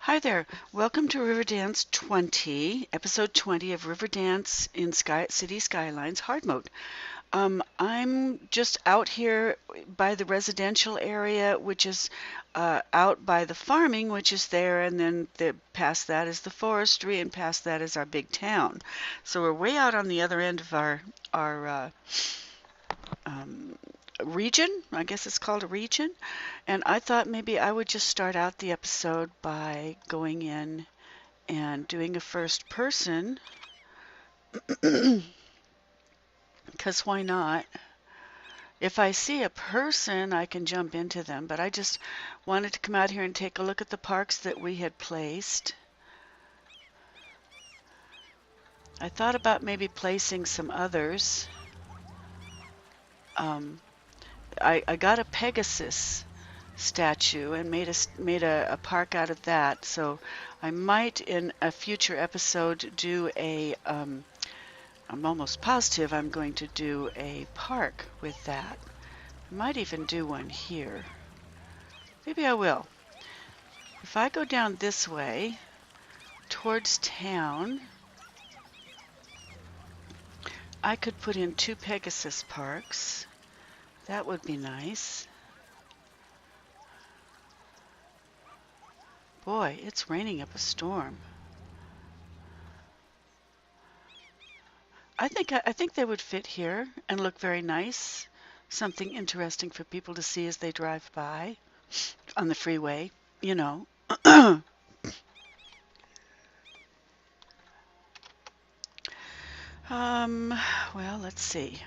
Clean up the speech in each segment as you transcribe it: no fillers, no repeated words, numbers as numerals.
Hi there. Welcome to Riverdance 20, episode 20 of Riverdance in City Skylines hard mode. I'm just out here by the residential area, which is out by the farming, which is there, and then past that is the forestry, and past that is our big town. So we're way out on the other end of our um, region. I guess it's called a region. And I thought maybe I would just start out the episode by going in and doing a first person, because why not? If I see a person, I can jump into them, but I just wanted to come out here and take a look at the parks that we had placed. I thought about maybe placing some others. I got a Pegasus statue and made a park out of that, so I might in a future episode do I'm almost positive I'm going to do a park with that. I might even do one here. Maybe I will. If I go down this way towards town, I could put in 2 Pegasus parks. That would be nice. Boy, it's raining up a storm. I think they would fit here and look very nice. Something interesting for people to see as they drive by on the freeway, you know. Well, let's see.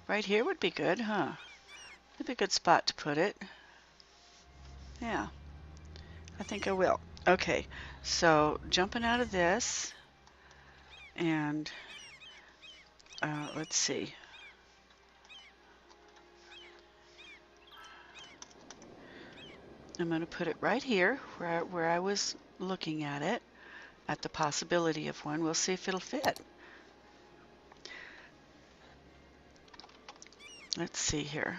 Right here would be good, huh? That'd be a good spot to put it. Yeah, I think I will. Okay, so jumping out of this, and let's see. I'm going to put it right here where I was looking at it, at the possibility of one. We'll see if it'll fit. Let's see here.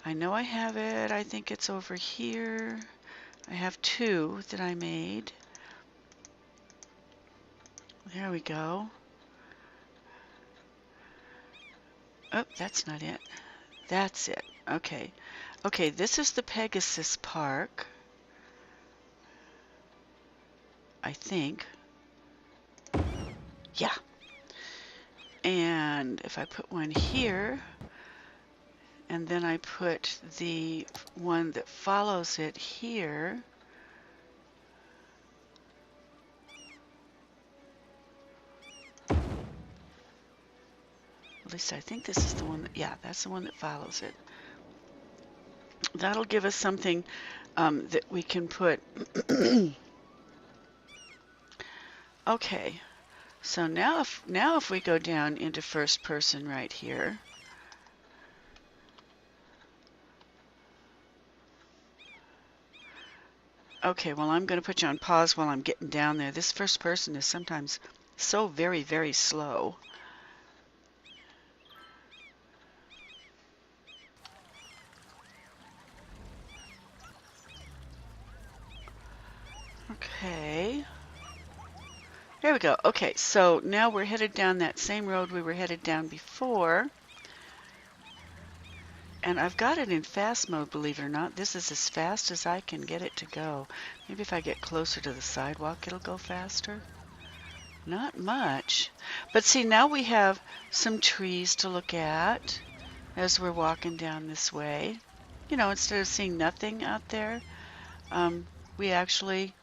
I know I have it. I think it's over here. I have 2 that I made. There we go. Oh, that's not it. That's it. Okay. Okay, this is the Pegasus Park, I think. Yeah. And if I put one here, and then I put the one that follows it here, at least I think this is the one that, yeah, that's the one that follows it. That'll give us something that we can put. Okay, so now if we go down into first person right here, okay, well, I'm going to put you on pause while I'm getting down there. This first person is sometimes so very, very slow. Okay. There we go. Okay, so now we're headed down that same road we were headed down before. And I've got it in fast mode, believe it or not. This is as fast as I can get it to go. Maybe if I get closer to the sidewalk, it'll go faster. Not much. But see, now we have some trees to look at as we're walking down this way. You know, instead of seeing nothing out there, we actually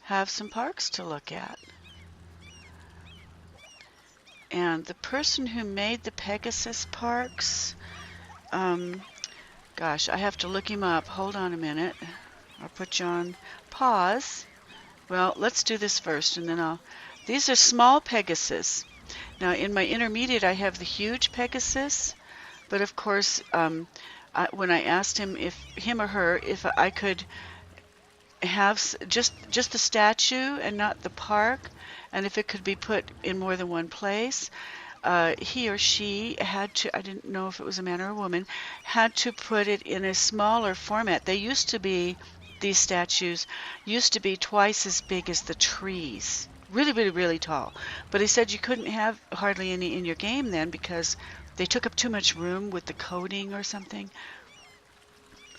have some parks to look at. And the person who made the Pegasus parks, gosh, I have to look him up. Hold on a minute. I'll put you on pause. Well, let's do this first, and then these are small Pegasus. Now, in my intermediate, I have the huge Pegasus, but of course, when I asked him him or her, if I could have just the statue and not the park, and if it could be put in more than one place, he or she had to, I didn't know if it was a man or a woman, had to put it in a smaller format. They used to be these statues used to be twice as big as the trees. Really, really, really tall. But he said you couldn't have hardly any in your game then because they took up too much room with the coding or something.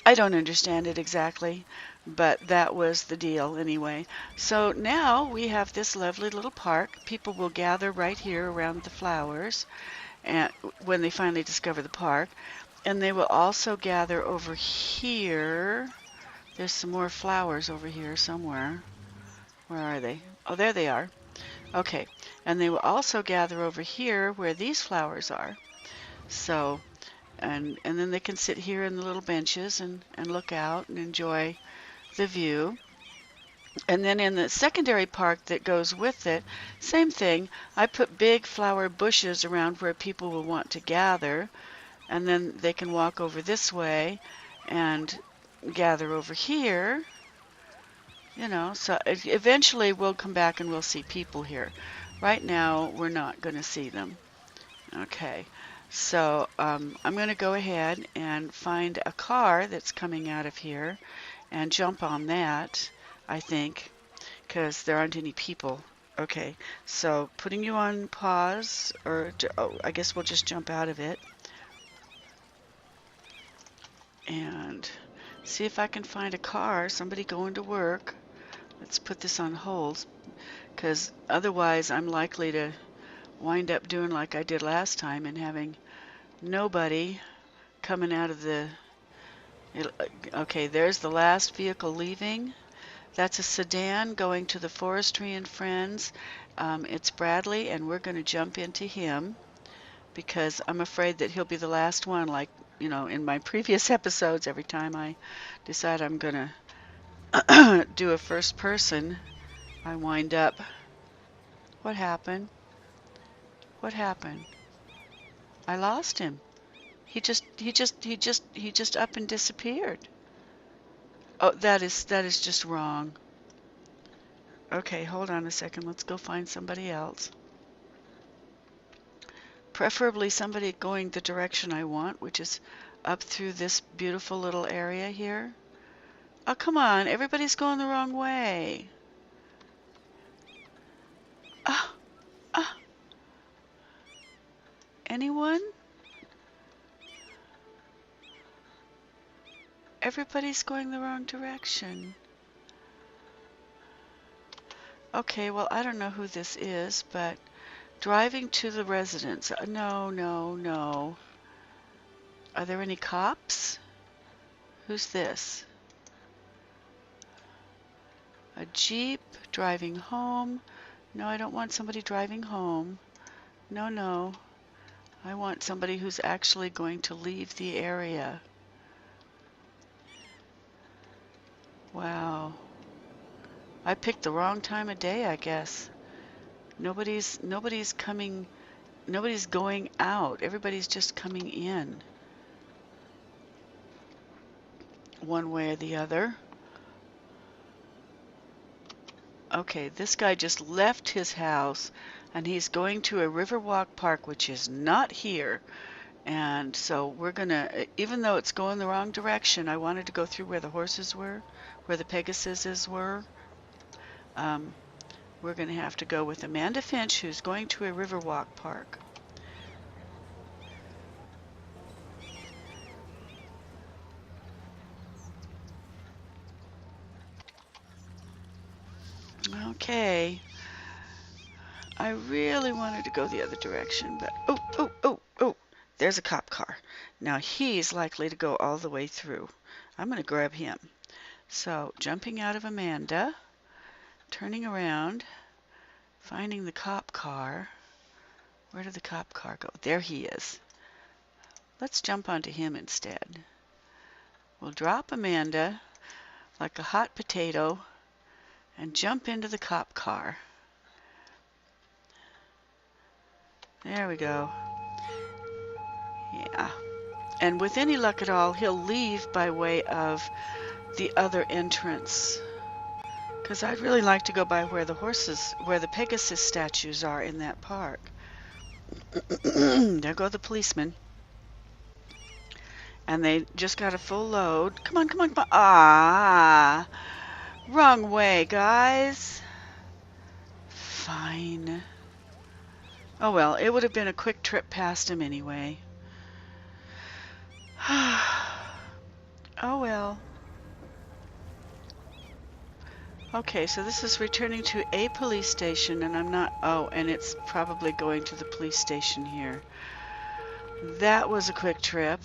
I don't understand it exactly, but that was the deal anyway. So now we have this lovely little park. People will gather right here around the flowers and when they finally discover the park. And they will also gather over here. There's some more flowers over here somewhere. Where are they? Oh, there they are. Okay. And they will also gather over here where these flowers are. So, and then they can sit here in the little benches and look out and enjoy the view. And then in the secondary park that goes with it, same thing. I put big flower bushes around where people will want to gather. And then they can walk over this way and gather over here. You know, so eventually we'll come back and we'll see people here. Right now, we're not going to see them. Okay, so I'm going to go ahead and find a car that's coming out of here and jump on that, I think, because there aren't any people. Okay, so putting you on pause, or I guess we'll just jump out of it. And see if I can find a car, somebody going to work. Let's put this on hold, because otherwise I'm likely to wind up doing like I did last time and having nobody coming out of the... Okay, there's the last vehicle leaving. That's a sedan going to the Forestry and Friends. It's Bradley, and we're going to jump into him because I'm afraid that he'll be the last one, like, you know, in my previous episodes. Every time I decide I'm going to do a first person, I wind up... What happened? What happened? I lost him. He just up and disappeared. Oh, that is just wrong. Okay, hold on a second. Let's go find somebody else. Preferably somebody going the direction I want, which is up through this beautiful little area here. Oh, come on. Everybody's going the wrong way. Anyone? Everybody's going the wrong direction. Okay, well, I don't know who this is, but driving to the residence. No, no, no. Are there any cops? Who's this? A Jeep driving home. No, I don't want somebody driving home. No, no. I want somebody who's actually going to leave the area. Wow. I picked the wrong time of day, I guess. Nobody's coming, nobody's going out. Everybody's just coming in. One way or the other. Okay, this guy just left his house and he's going to a Riverwalk Park, which is not here. And so we're gonna, even though it's going the wrong direction, I wanted to go through where the horses were, where the Pegasuses were. We're gonna have to go with Amanda Finch, who's going to a Riverwalk Park. Okay. I really wanted to go the other direction, but oh, there's a cop car. Now he's likely to go all the way through. I'm going to grab him. So jumping out of Amanda, turning around, finding the cop car. Where did the cop car go? There he is. Let's jump onto him instead. We'll drop Amanda like a hot potato and jump into the cop car. There we go. Yeah. And with any luck at all, he'll leave by way of the other entrance. Because I'd really like to go by where the horses, where the Pegasus statues are in that park. There go the policemen. and they just got a full load. Come on, come on, come on. Ah, wrong way, guys. Fine. Oh well, it would have been a quick trip past him anyway. Oh well. Okay, so this is returning to a police station, and I'm not... Oh, and it's probably going to the police station here. That was a quick trip.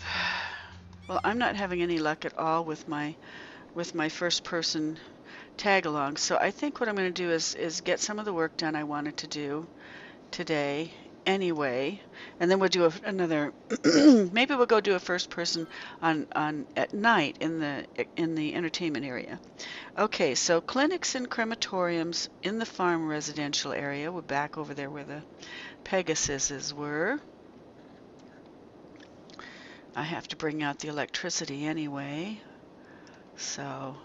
Well, I'm not having any luck at all with my first person tag along. So I think what I'm going to do is get some of the work done I wanted to do today anyway, and then we'll do another maybe we'll go do a first person on at night in the entertainment area. Okay, so clinics and crematoriums in the farm residential area. We're back over there where the Pegasuses were. I have to bring out the electricity anyway, so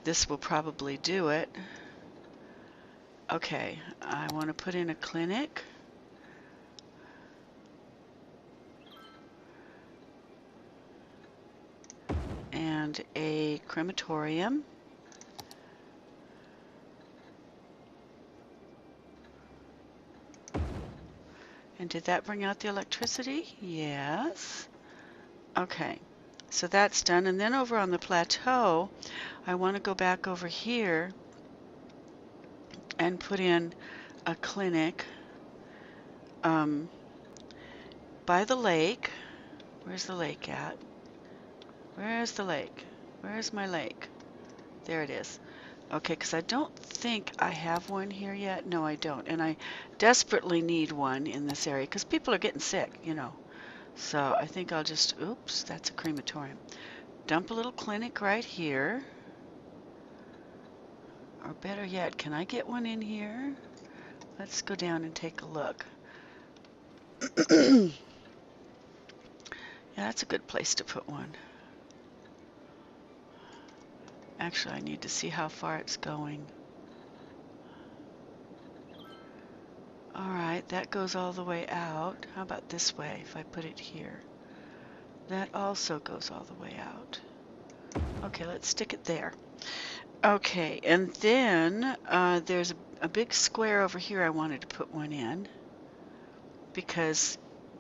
this will probably do it. Okay, I want to put in a clinic. And a crematorium. And did that bring out the electricity? Yes. Okay, so that's done. And then over on the plateau, I want to go back over here and put in a clinic by the lake. Where's the lake at? Where's the lake? Where's my lake? There it is. Okay, because I don't think I have one here yet. No, I don't. And I desperately need one in this area because people are getting sick, you know. So I think I'll just, oops, that's a crematorium. Dump a little clinic right here. Or better yet, can I get one in here? Let's go down and take a look. Yeah, that's a good place to put one. Actually, I need to see how far it's going. Alright, that goes all the way out. How about this way, if I put it here? That also goes all the way out. Okay, let's stick it there. Okay, and then there's a big square over here I wanted to put one in. Because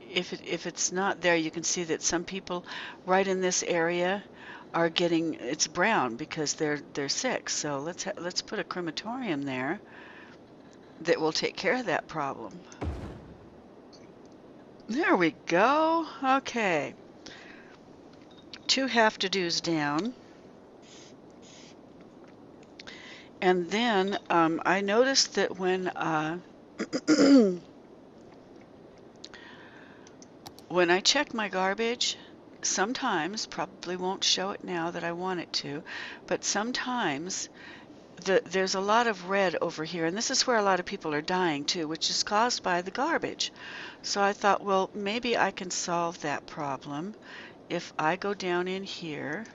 if it's not there, you can see that some people right in this area are getting, it's brown because they're sick. So let's put a crematorium there that will take care of that problem. There we go. Okay. 2 have-to-dos down. And then I noticed that when when I check my garbage, sometimes, probably won't show it now that I want it to, but sometimes there's a lot of red over here, and this is where a lot of people are dying too, which is caused by the garbage. So I thought, well, maybe I can solve that problem if I go down in here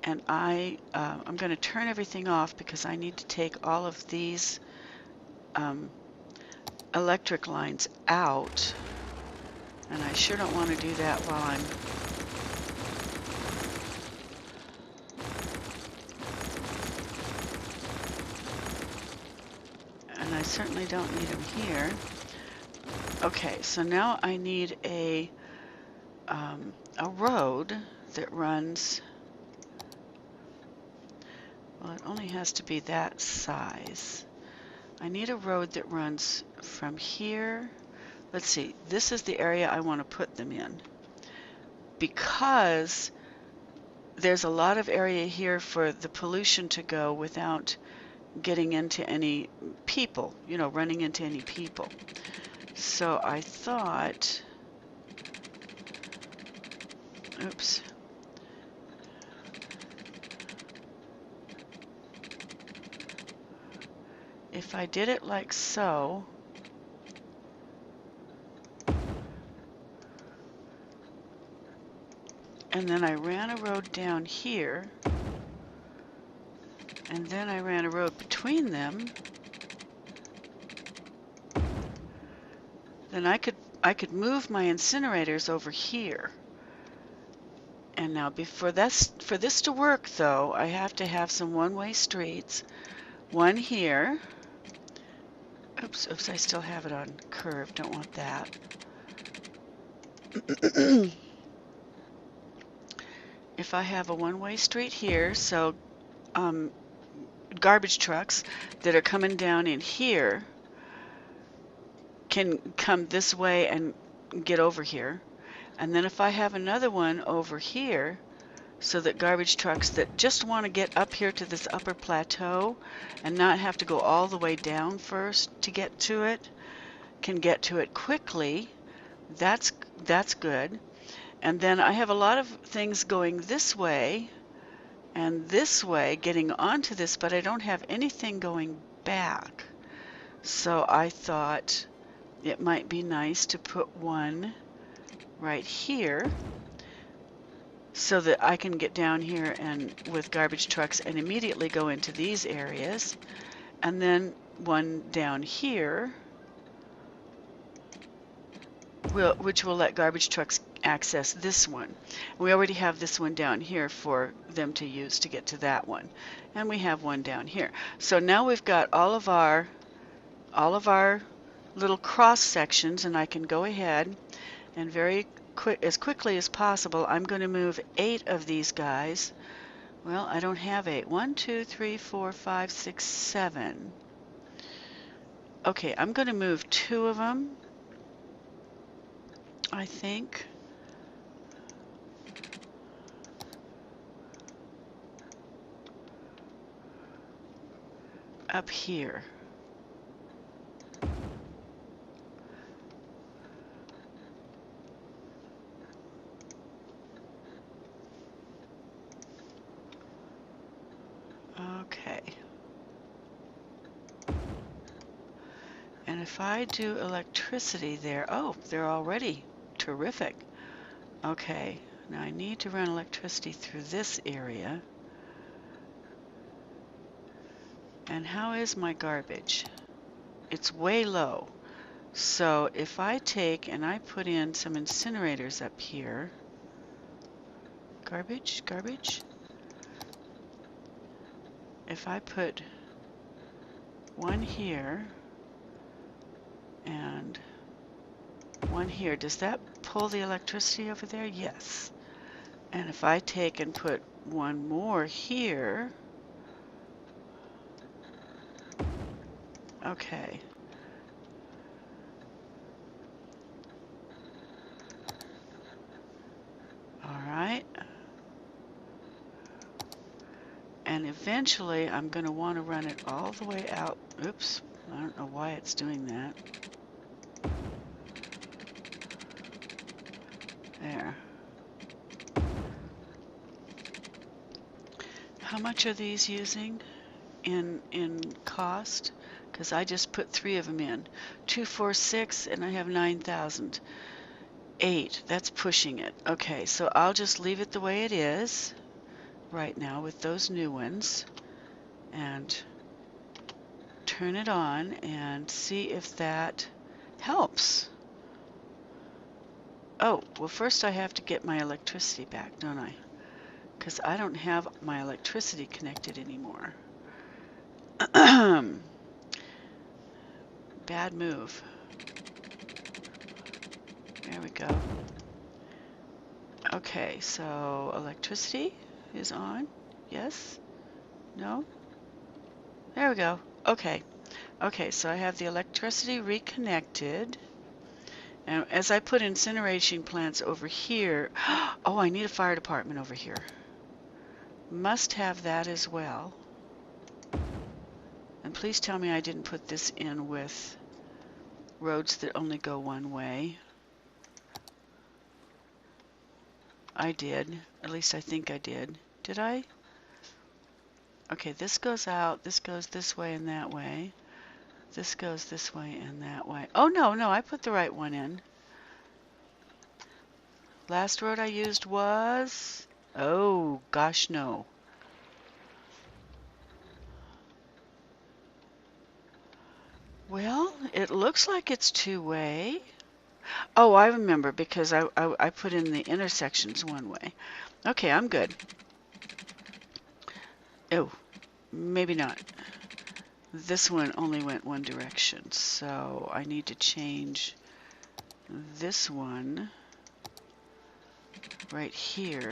and I'm going to turn everything off because I need to take all of these electric lines out, and I sure don't want to do that while I'm and I certainly don't need them here. Okay, so now I need a road that runs, well, it only has to be that size. I need a road that runs from here. Let's see, this is the area I want to put them in because there's a lot of area here for the pollution to go without getting into any people, you know, running into any people. So I thought, oops. If I did it like so, and then I ran a road down here, and then I ran a road between them, then I I could move my incinerators over here. And now for this to work though, I have to have some one-way streets. One here. Oops, I still have it on curve. Don't want that. If I have a one-way street here, so garbage trucks that are coming down in here can come this way and get over here. And then if I have another one over here, so that garbage trucks that just want to get up here to this upper plateau and not have to go all the way down first to get to it, can get to it quickly. That's good. And then I have a lot of things going this way and this way getting onto this, but I don't have anything going back. So I thought it might be nice to put one right here so that I can get down here and with garbage trucks and immediately go into these areas, and then one down here which will let garbage trucks access this one. We already have this one down here for them to use to get to that one, and we have one down here. So now we've got all of our little cross sections, and I can go ahead and as quickly as possible, I'm going to move 8 of these guys. Well, I don't have 8. 1, 2, 3, 4, 5, 6, 7. Okay, I'm going to move 2 of them, I think. Up here. Okay. And if I do electricity there, oh, they're already terrific. Okay, now I need to run electricity through this area. And how is my garbage? It's way low. So if I take and I put in some incinerators up here, garbage. If I put one here and one here, does that pull the electricity over there? Yes. And if I take and put one more here, okay. All right. And eventually I'm going to want to run it all the way out. Oops, I don't know why it's doing that. There. How much are these using in cost? Because I just put 3 of them in. 2, 4, 6, and I have 9,000. 8, that's pushing it. Okay, so I'll just leave it the way it is right now with those new ones and turn it on and see if that helps. Oh, well, first I have to get my electricity back, don't I? Because I don't have my electricity connected anymore. Bad move. There we go. Okay, so electricity is on. Yes? No? There we go. Okay. Okay, so I have the electricity reconnected. And as I put incineration plants over here, oh, I need a fire department over here. Must have that as well. And please tell me I didn't put this in with roads that only go one way. I did. At least I think I did. Did I? Okay, this goes out, this goes this way and that way. This goes this way and that way. Oh, no, I put the right one in. Last road I used was... Oh, gosh, no. Well, it looks like it's 2-way. Oh, I remember because I put in the intersections one way. Okay, I'm good. Oh, maybe not. This one only went one direction, so I need to change this one right here.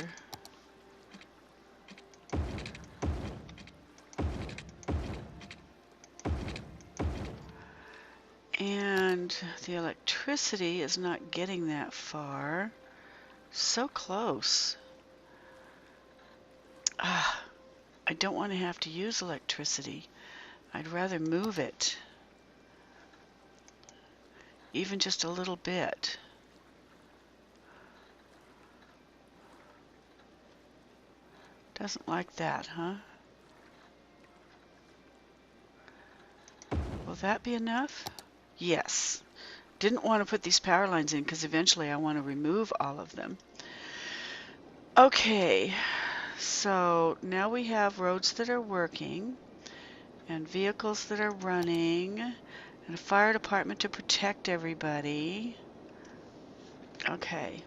And the electricity is not getting that far. So close. Ah, I don't want to have to use electricity. I'd rather move it. Even just a little bit. Doesn't like that, huh? Will that be enough? Yes. Didn't want to put these power lines in because eventually I want to remove all of them. Okay, so now we have roads that are working and vehicles that are running and a fire department to protect everybody. Okay.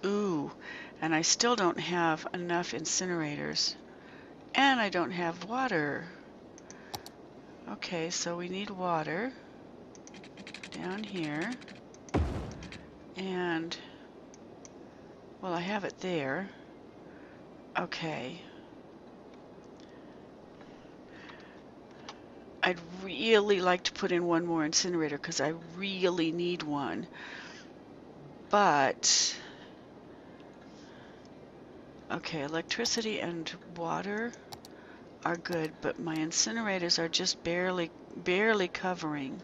Ooh, and I still don't have enough incinerators. And I don't have water. Okay, so we need water down here. And, well, I have it there. Okay. I'd really like to put in one more incinerator because I really need one. But, okay, electricity and water are good, but my incinerators are just barely covering.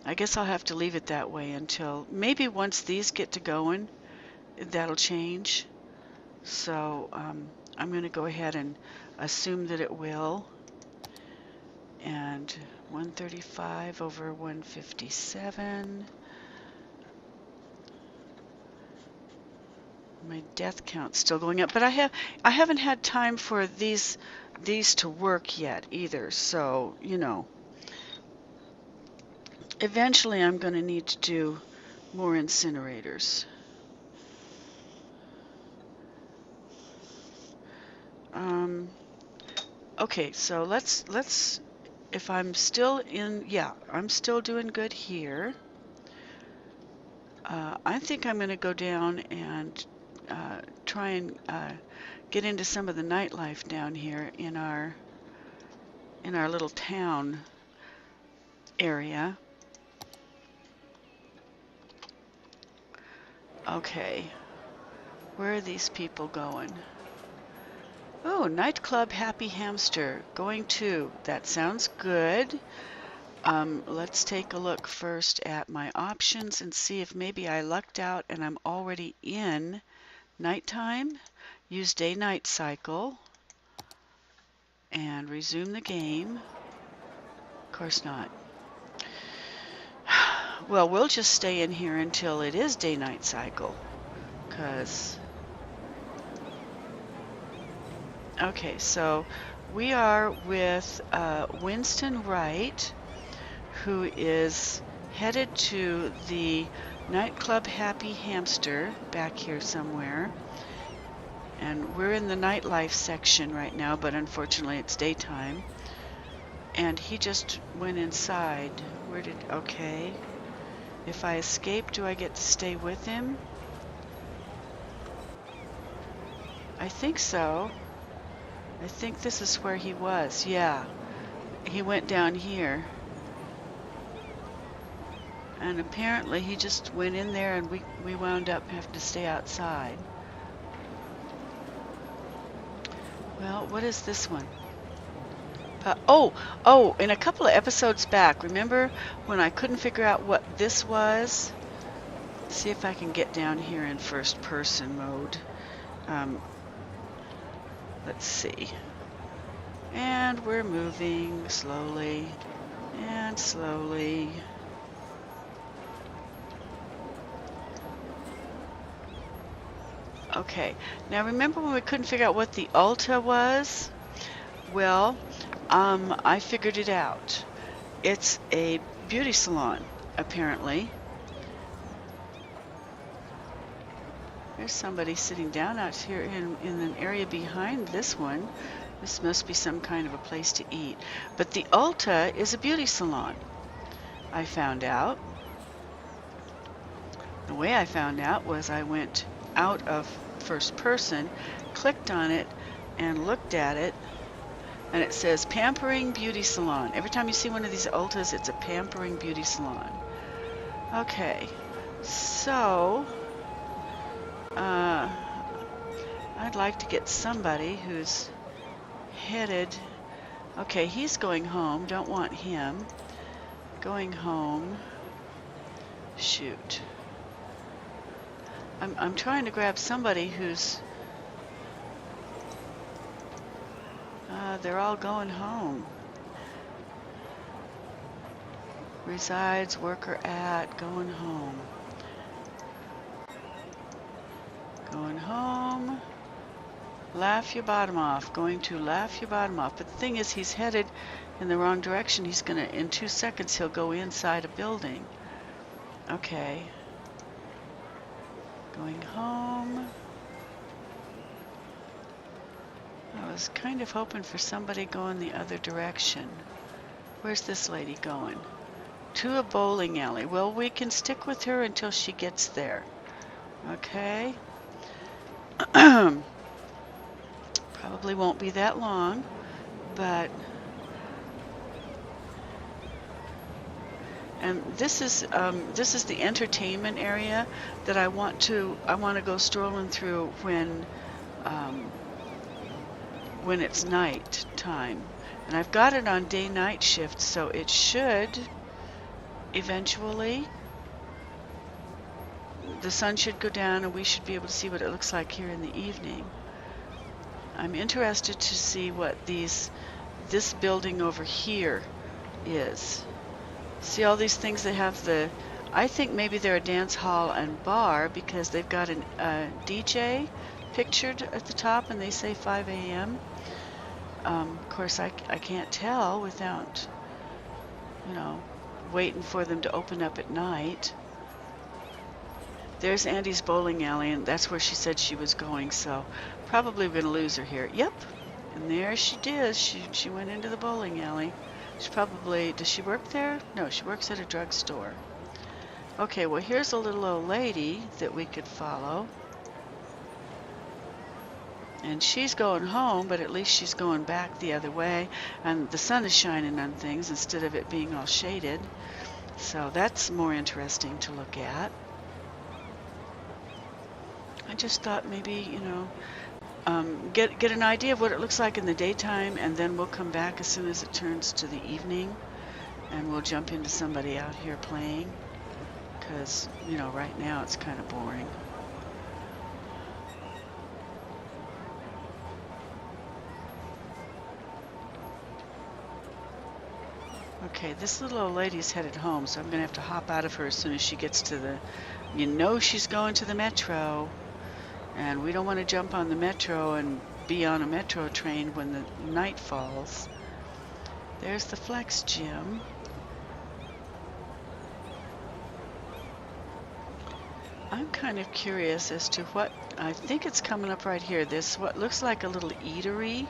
I guess I'll have to leave it that way until maybe once these get to going, that'll change. So I'm going to go ahead and assume that it will. And 135 over 157. My death count's still going up, but I haven't had time for these to work yet either. So, you know, eventually I'm going to need to do more incinerators. Okay, so let's if I'm still in, yeah, I'm still doing good here. I think I'm going to go down and try and get into some of the nightlife down here in our little town area. Okay, where are these people going? Oh, nightclub Happy Hamster. Going to. That sounds good. Let's take a look first at my options and see if maybe I lucked out and I'm already in nighttime. Use day-night cycle and resume the game. Of course not. Well, we'll just stay in here until it is day-night cycle, because okay, so we are with Winston Wright, who is headed to the nightclub Happy Hamster back here somewhere. And we're in the nightlife section right now, but unfortunately it's daytime. And he just went inside. Okay. If I escape, do I get to stay with him? I think so. I think this is where he was. Yeah. He went down here. And apparently he just went in there and we wound up having to stay outside. Well, what is this one? Oh, in a couple of episodes back, remember when I couldn't figure out what this was? See if I can get down here in first person mode. Let's see. And we're moving slowly and slowly. Okay, now remember when we couldn't figure out what the Ulta was? Well, I figured it out. It's a beauty salon, apparently, There's somebody sitting down out here in an area behind this one. This must be some kind of a place to eat. But the Ulta is a beauty salon, I found out. The way I found out was I went out of first person, clicked on it, and looked at it, and it says Pampering Beauty Salon. Every time you see one of these Ultas, it's a Pampering Beauty Salon. Okay, so I'd like to get somebody who's headed. Okay, he's going home. Don't want him. Going home. Shoot. I'm trying to grab somebody who's. They're all going home. Resides, worker at, going home. Going home. Laugh your bottom off. Going to laugh your bottom off. But the thing is, he's headed in the wrong direction. He's gonna, in 2 seconds, he'll go inside a building. Okay. Going home. I was kind of hoping for somebody going the other direction. Where's this lady going? To a bowling alley. Well, we can stick with her until she gets there. Okay. Probably won't be that long, but and this is the entertainment area that I want to go strolling through when it's night time. And I've got it on day-night shift, so it should eventually, the sun should go down and we should be able to see what it looks like here in the evening. I'm interested to see what this building over here is. See all these things that have I think maybe they're a dance hall and bar because they've got a DJ pictured at the top and they say 5 a.m. Of course, I can't tell without, waiting for them to open up at night. There's Andy's bowling alley, and that's where she said she was going, so probably we're going to lose her here. Yep, and there she did. She went into the bowling alley. She probably, does she work there? No, she works at a drugstore. Okay, well, here's a little old lady that we could follow. And she's going home, but at least she's going back the other way. And the sun is shining on things instead of it being all shaded. So that's more interesting to look at. I just thought maybe, get an idea of what it looks like in the daytime, and then we'll come back as soon as it turns to the evening. And we'll jump into somebody out here playing. Because, right now it's kind of boring. Okay, this little old lady's headed home, so I'm going to have to hop out of her as soon as she gets to she's going to the metro. And we don't want to jump on the metro and be on a metro train when the night falls. There's the Flex Gym. I'm kind of curious as to what, I think it's coming up right here. This what looks like a little eatery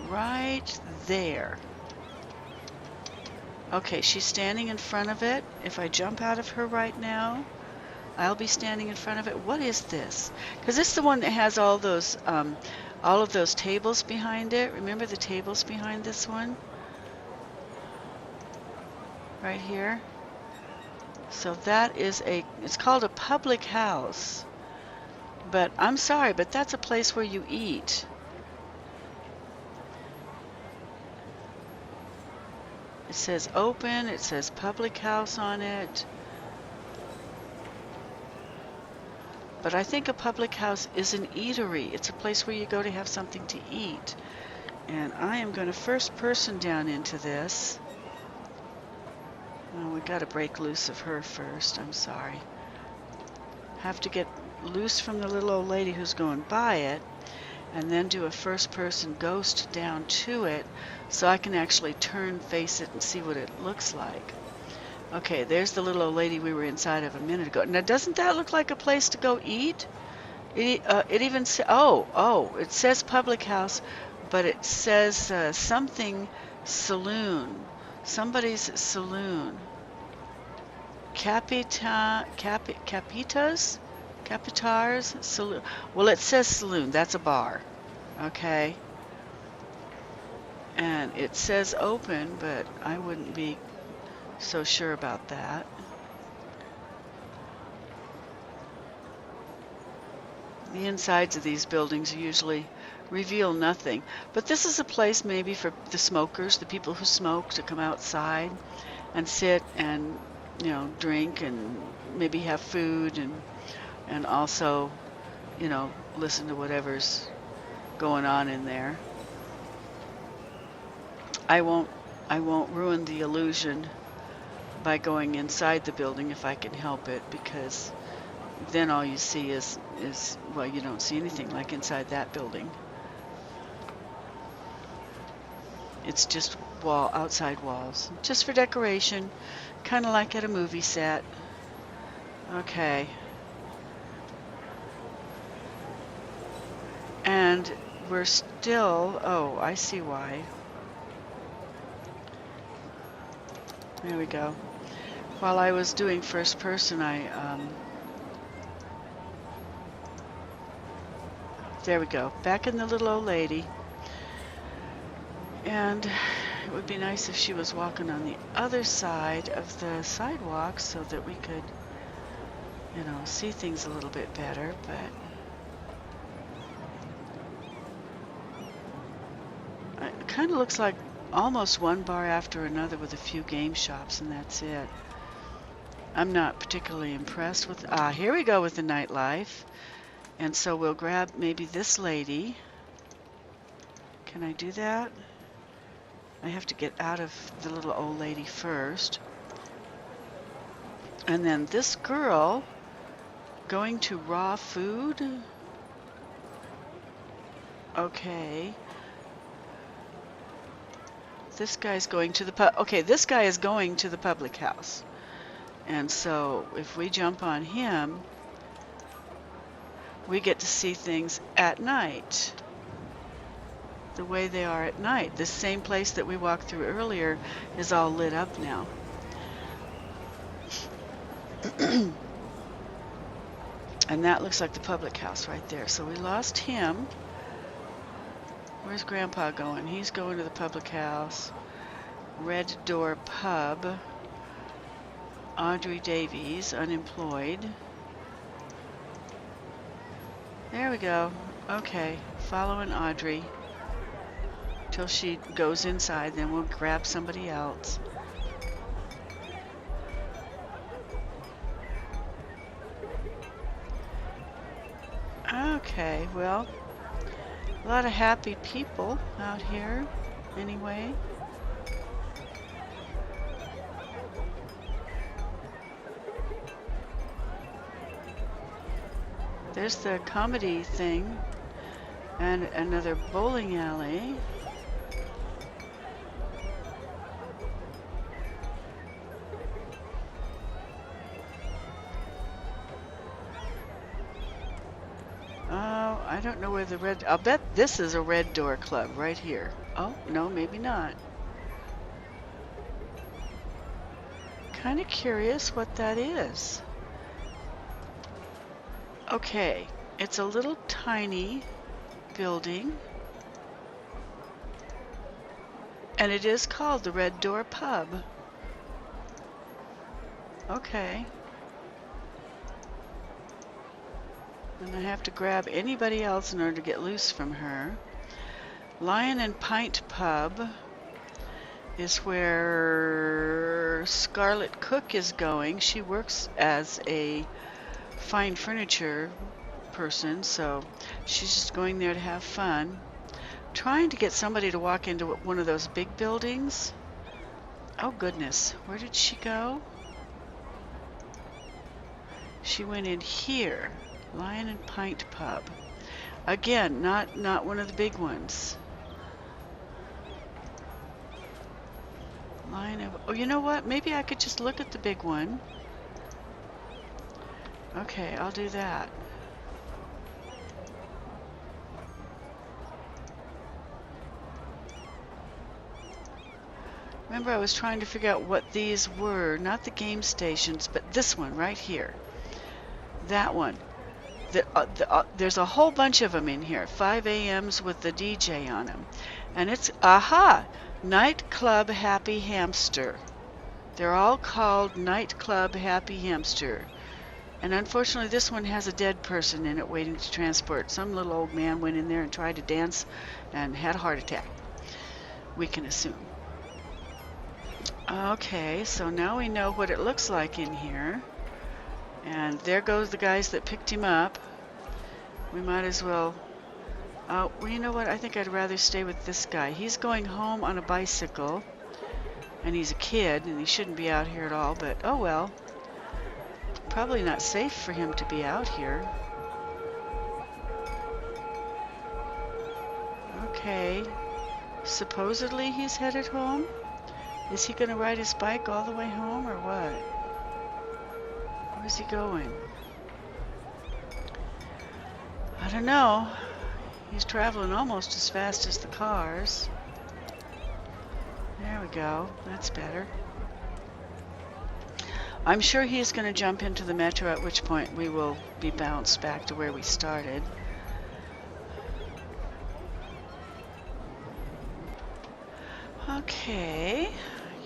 right there. Okay, she's standing in front of it. If I jump out of her right now, I'll be standing in front of it. What is this? Because this is the one that has all of those tables behind it. Remember the tables behind this one? Right here. So that is it's called a public house. But I'm sorry, but that's a place where you eat. It says open, it says public house on it. But I think a public house is an eatery. It's a place where you go to have something to eat. And I am going to first person down into this. Well, we got to break loose of her first. I'm sorry. Have to get loose from the little old lady who's going by it, and then do a first person ghost down to it so I can actually face it and see what it looks like. Okay, there's the little old lady we were inside of a minute ago. Now, doesn't that look like a place to go eat? It even says, it says public house, but it says something saloon. Somebody's saloon. Capitas? Capitars? Saloon. Well, it says saloon. That's a bar. Okay. And it says open, but I wouldn't be so sure about that. The insides of these buildings usually reveal nothing, but this is a place maybe for the smokers, the people who smoke, to come outside and sit and, you know, drink and maybe have food and also, you know, listen to whatever's going on in there. I won't ruin the illusion by going inside the building if I can help it, because then all you see is well, you don't see anything like inside that building. It's just outside walls, just for decoration, kind of like at a movie set. Okay. And we're still, oh, I see why. There we go. While I was doing first person, there we go, back in the little old lady. And it would be nice if she was walking on the other side of the sidewalk so that we could, you know, see things a little bit better, but it kind of looks like almost one bar after another with a few game shops, and that's it. I'm not particularly impressed with, here we go with the nightlife. And so we'll grab maybe this lady. Can I do that? I have to get out of the little old lady first. And then this girl going to raw food. Okay. This guy's going to the okay, this guy is going to the public house. And so if we jump on him, we get to see things at night, the way they are at night. This same place that we walked through earlier is all lit up now. And that looks like the public house right there. So we lost him. Where's Grandpa going? He's going to the public house. Red Door Pub. Audrey Davies, unemployed. There we go. Okay, following Audrey till she goes inside, then we'll grab somebody else. Okay, well, a lot of happy people out here anyway. There's the comedy thing and another bowling alley. Oh, I don't know where the red, I'll bet this is a Red Door Club right here. Oh, no, maybe not. Kind of curious what that is. Okay, it's a little tiny building, and it is called the Red Door Pub. Okay. And I have to grab anybody else in order to get loose from her. Lion and Pint Pub is where Scarlet Cook is going. She works as a fine furniture person, so she's just going there to have fun. Trying to get somebody to walk into one of those big buildings. Oh goodness, where did she go? She went in here. Lion and Pint Pub. Again, not one of the big ones. Oh, you know what? Maybe I could just look at the big one. Okay, I'll do that. Remember, I was trying to figure out what these were, not the game stations, but this one right here. That one. There's a whole bunch of them in here. 5 a.m.s with the DJ on them. And it's, aha, Nightclub Happy Hamster. They're all called Nightclub Happy Hamster. And unfortunately, this one has a dead person in it waiting to transport. Some little old man went in there and tried to dance and had a heart attack, we can assume. Okay, so now we know what it looks like in here. And there goes the guys that picked him up. We might as well... well, you know what? I think I'd rather stay with this guy. He's going home on a bicycle. And he's a kid, and he shouldn't be out here at all, but oh well. Probably not safe for him to be out here. Okay. Supposedly he's headed home? Is he going to ride his bike all the way home, or what? Where's he going? I don't know. He's traveling almost as fast as the cars. There we go. That's better. I'm sure he's going to jump into the metro, at which point we will be bounced back to where we started. Okay.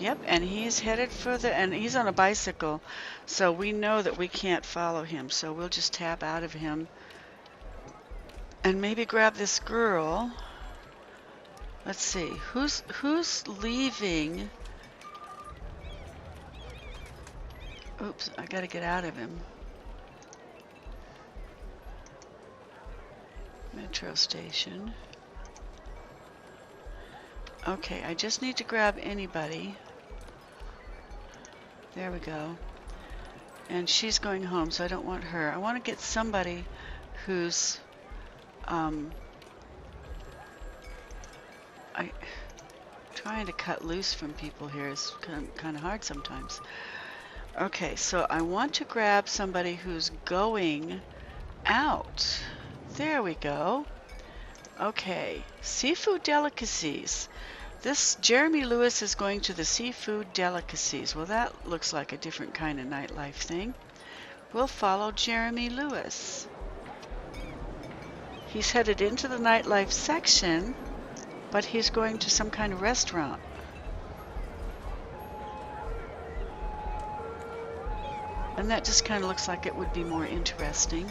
Yep, and he's headed for the... and he's on a bicycle, so we know that we can't follow him, so we'll just tap out of him. And maybe grab this girl. Let's see. Who's leaving? Oops, I gotta get out of him. Metro station. Okay, I just need to grab anybody. There we go. And she's going home, so I don't want her. I want to get somebody who's trying to cut loose from people here is kind of hard sometimes. Okay, so I want to grab somebody who's going out. There we go. Okay, seafood delicacies. This Jeremy Lewis is going to the seafood delicacies. Well, that looks like a different kind of nightlife thing. We'll follow Jeremy Lewis. He's headed into the nightlife section, but he's going to some kind of restaurant. And that just kind of looks like it would be more interesting.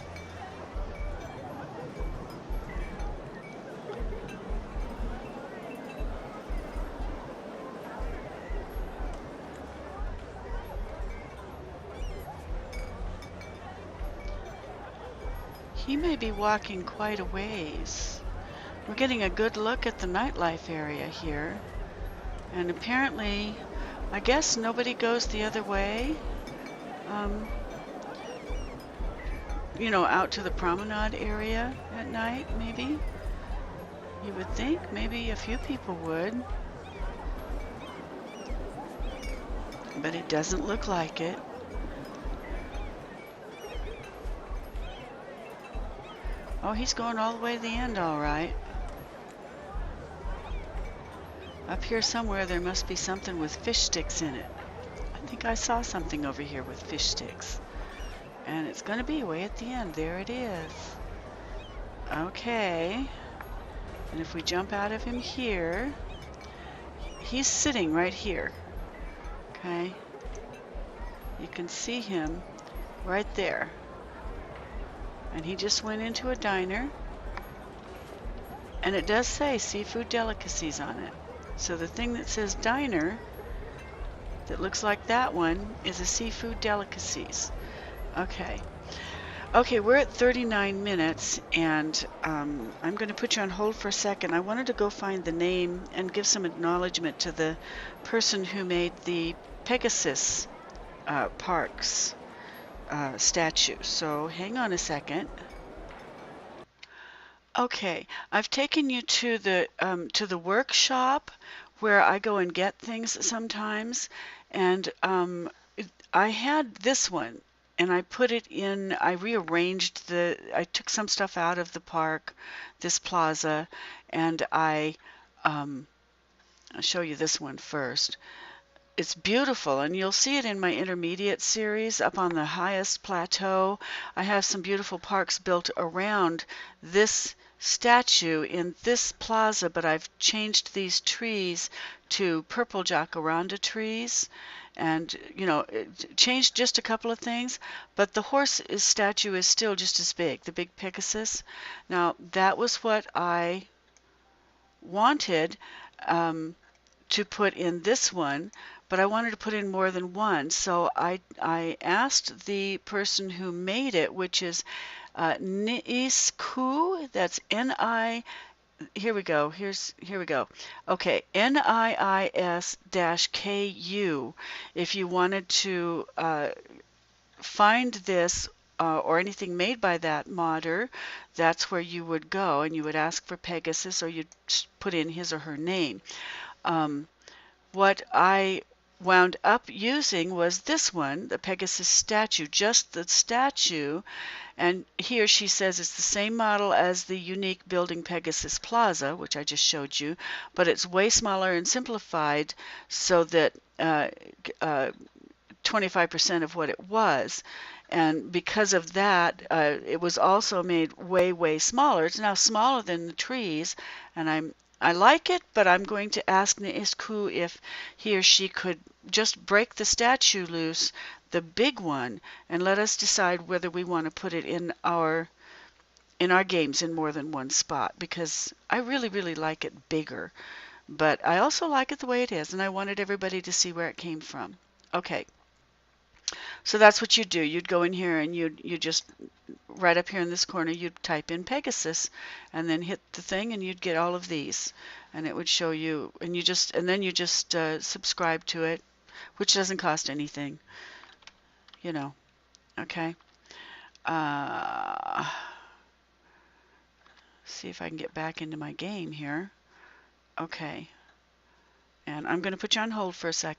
He may be walking quite a ways. We're getting a good look at the nightlife area here. And apparently, I guess nobody goes the other way. You know, out to the promenade area at night, maybe. You would think maybe a few people would. But it doesn't look like it. Oh, he's going all the way to the end, all right. Up here somewhere there must be something with fish sticks in it. I think I saw something over here with fish sticks. And it's going to be way at the end. There it is. Okay. And if we jump out of him here, he's sitting right here. Okay. You can see him right there. And he just went into a diner. And it does say seafood delicacies on it. So the thing that says diner, that looks like that one, is a seafood delicacies. Okay. Okay, we're at 39 minutes, and I'm going to put you on hold for a second. I wanted to go find the name and give some acknowledgement to the person who made the Pegasus Parks statue. So hang on a second. Okay, I've taken you to the workshop where I go and get things sometimes, and I had this one, and I put it in. I rearranged I took some stuff out of the park, this plaza, and I'll show you this one first. it's beautiful, and you'll see it in my intermediate series up on the highest plateau. I have some beautiful parks built around this statue in this plaza, but I've changed these trees to purple jacaranda trees, and changed just a couple of things, but the statue is still just as big, the big Pegasus. Now that was what I wanted to put in this one, but I wanted to put in more than one. So I asked the person who made it, which is Niisku. That's N-I. Here we go. Here we go. Okay, NIIS-KU. If you wanted to find this or anything made by that modder, that's where you would go, and you would ask for Pegasus, or you'd put in his or her name. What I wound up using was this one, the Pegasus statue, just the statue. And here she says it's the same model as the unique building Pegasus Plaza, which I just showed you, but it's way smaller and simplified so that 25% of what it was. And because of that, it was also made way, way smaller. It's now smaller than the trees, and I like it, but I'm going to ask Neisku if he or she could just break the statue loose, the big one, and let us decide whether we want to put it in our games in more than one spot, because I really, really like it bigger. But I also like it the way it is, and I wanted everybody to see where it came from. Okay. So that's what you do. You'd go in here and you just right up here in this corner you'd type in Pegasus and then hit the thing and you'd get all of these, and it would show you, and then you just subscribe to it, which doesn't cost anything, you know. Okay. See if I can get back into my game here. Okay. And I'm going to put you on hold for a second.